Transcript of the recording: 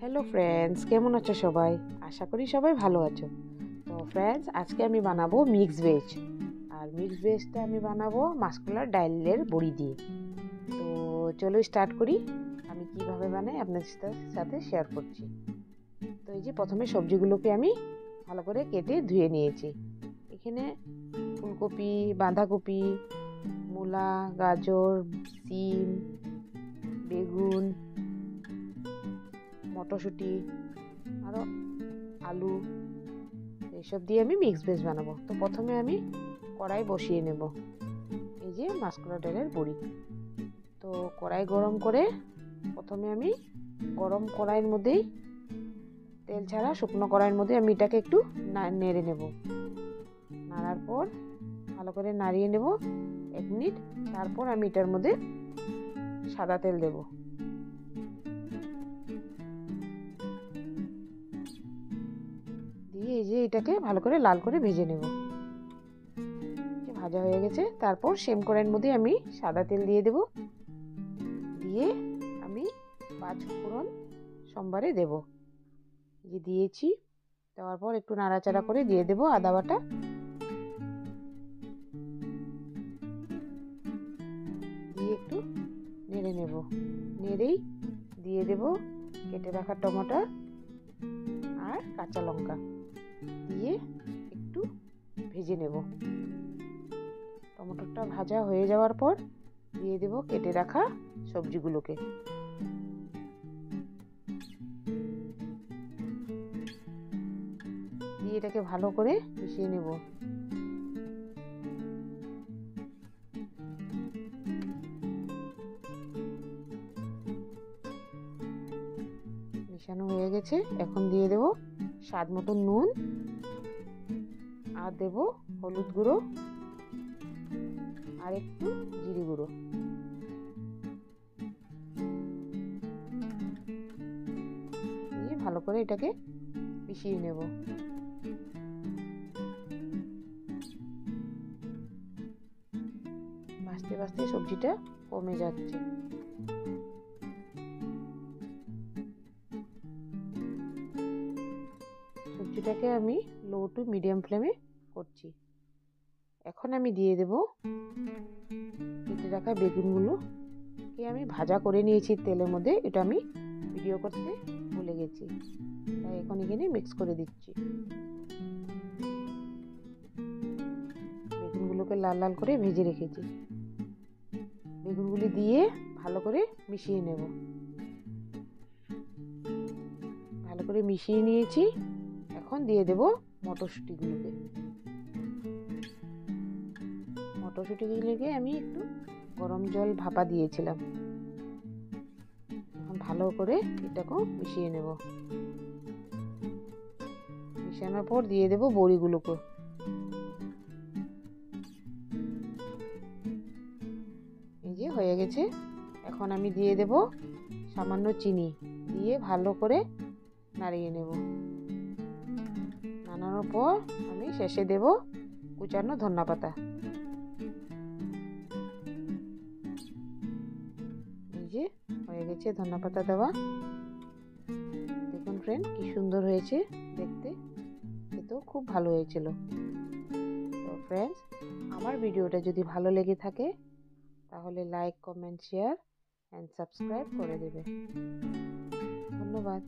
Hello friends, কেমন আছো সবাই? আশা করি সবাই ভালো আছো। তো ফ্রেন্ডস, আজকে আমি বানাবো মিক্স ভেজ। আর মিক্স ভেজটা আমি বানাবো মাসকলার ডালের বড়ি দিয়ে। তো চলো স্টার্ট করি। আমি কিভাবে বানাই আপনাদের সাথে শেয়ার করছি। তো এই যে প্রথমে সবজিগুলোকে আমি ভালো করে কেটে ধুয়ে নিয়েছি। এখানে ফুলকপি, বাঁধাকপি, মূলা, গাজর, সিম, বেগুন, মটরশুঁটি, আরও আলু, এইসব দিয়ে আমি মিক্স ভেজ বানাবো। তো প্রথমে আমি কড়াই বসিয়ে নেব। এই যে মাসকলাই ডালের বড়ি। তো কড়াই গরম করে প্রথমে আমি গরম কড়াইয়ের মধ্যেই তেল ছাড়া শুকনো কড়াইয়ের মধ্যে আমি এটাকে একটু নেড়ে নেব। নাড়ার পর ভালো করে নাড়িয়ে নেব 1 মিনিট। তারপর আমি এটার মধ্যে সাদা তেল দেব। দিয়ে এই যে এটাকে ভালো করে লাল করে ভেজে নেব। ভাজা হয়ে গেছে। তারপর সেম কড়াইয়ের মধ্যে আমি সাদা তেল দিয়ে দেব। দিয়ে আমি 5 ফোড়ন সোমবারে দেব। যে দিয়েছি, দেওয়ার পর একটু নাড়াচাড়া করে দিয়ে দেব আদা বাটা। দিয়ে একটু নেড়ে নেব। নেড়েই দিয়ে দেব কেটে রাখা টমেটো আর কাঁচা লঙ্কা দিয়ে একটু ভেজে নেব। টমেটোটা ভাজা হয়ে যাওয়ার পর দিয়ে দেব কেটে রাখা সবজিগুলোকে। দিয়ে এটাকে ভালো করে মিশিয়ে নেব। মিশানো হয়ে গেছে। এখন দিয়ে দেব স্বাদ মতো নুন আর দেব হলুদ গুঁড়ো আর একটু জিরে গুঁড়ো। দিয়ে ভালো করে এটাকে মিশিয়ে নেব। ভাজতে ভাজতে সবজিটা কমে যাচ্ছে। সবজিটাকে আমি লো টু মিডিয়াম ফ্লেমে করছি। এখন আমি দিয়ে দেব কেটে রাখা বেগুনগুলোকে আমি ভাজা করে নিয়েছি তেলের মধ্যে। এটা আমি ভিডিও করতে ভুলে গেছি, তাই এখন এখানে মিক্স করে দিচ্ছি। বেগুনগুলোকে লাল লাল করে ভেজে রেখেছি। বেগুনগুলি দিয়ে ভালো করে মিশিয়ে নেব। ভালো করে মিশিয়ে নিয়েছি। এখন দিয়ে দেব মটরশুঁটিগুলোকে। মটরশুঁটিগুলোকে আমি একটু গরম জল ভাপা দিয়েছিলাম। এখন ভালো করে এটাকেও মিশিয়ে নেব। মিশানোর পর দিয়ে দেব বড়িগুলোকে। এই যে হয়ে গেছে। এখন আমি দিয়ে দেব সামান্য চিনি, দিয়ে ভালো করে নাড়িয়ে নেব। নাড়ানোর পর আমি শেষে দেব কুচানো ধনেপাতা। এই যে হয়ে গেছে ধনেপাতা দেওয়া। দেখুন ফ্রেন্ড, কি সুন্দর হয়েছে দেখতে। খেতেও খুব ভালো হয়েছিল। তো ফ্রেন্ডস, আমার ভিডিওটা যদি ভালো লেগে থাকে তাহলে like, comment, share and subscribe করে দেবে। ধন্যবাদ।